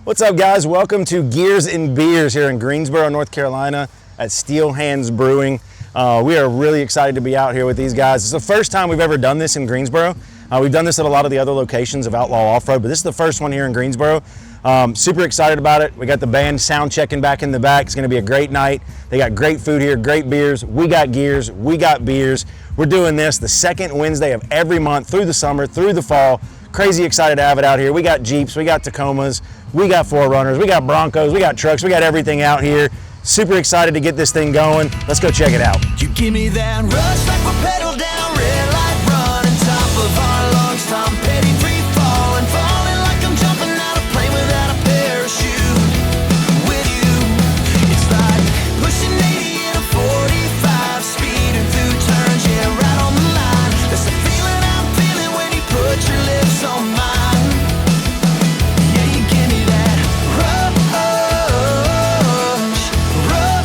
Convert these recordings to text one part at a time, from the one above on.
What's up, guys? Welcome to Gears and Beers here in Greensboro, North Carolina at Steel Hands Brewing. We are really excited to be out here with these guys. It's the first time we've ever done this in Greensboro. We've done this at a lot of the other locations of Outlaw Offroad, but this is the first one here in Greensboro. Super excited about it. We got the band sound checking back in the back. It's going to be a great night. They got great food here, great beers. We got gears, we got beers. We're doing this the second Wednesday of every month through the summer, through the fall. Crazy excited to have it out here. We got Jeeps, we got Tacomas, we got 4Runners, we got Broncos, we got trucks, we got everything out here. Super excited to get this thing going. Let's go check it out. You give me that rush like we're pedal down, red light running, top of our lungs, Tom Petty free falling, falling like I'm jumping out of plane without a parachute. With you, it's like pushing 80 in a 45, speeding through turns, yeah, right on the line. That's the feeling I'm feeling when you put your lips on mine. Yeah, you give me that rush, rush, rush.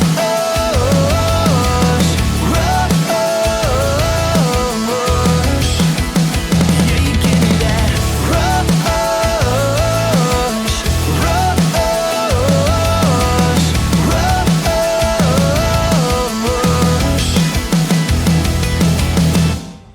Yeah, you give me that rush, rush.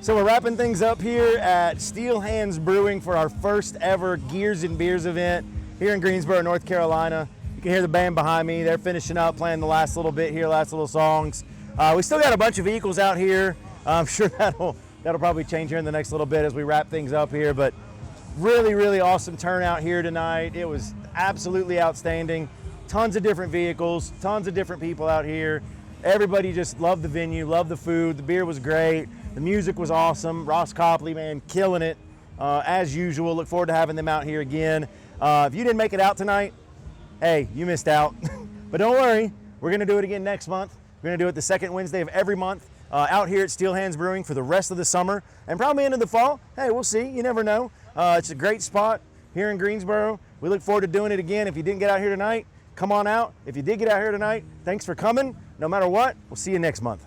So we're wrapping things up here at Steel Hands Brewing for our first ever Gears and Beers event here in Greensboro, North Carolina. You can hear the band behind me. They're finishing up, playing the last little bit here, last little songs. We still got a bunch of vehicles out here. I'm sure that'll probably change here in the next little bit as we wrap things up here, but really awesome turnout here tonight. It was absolutely outstanding. Tons of different vehicles, tons of different people out here. Everybody just loved the venue, loved the food. The beer was great. The music was awesome. Ross Copley, man, killing it as usual. Look forward to having them out here again. If you didn't make it out tonight, hey, you missed out. But don't worry, we're gonna do it again next month. We're gonna do it the second Wednesday of every month out here at Steel Hands Brewing for the rest of the summer and probably into the fall. Hey, we'll see, you never know. It's a great spot here in Greensboro. We look forward to doing it again. If you didn't get out here tonight, come on out. If you did get out here tonight, thanks for coming. No matter what, we'll see you next month.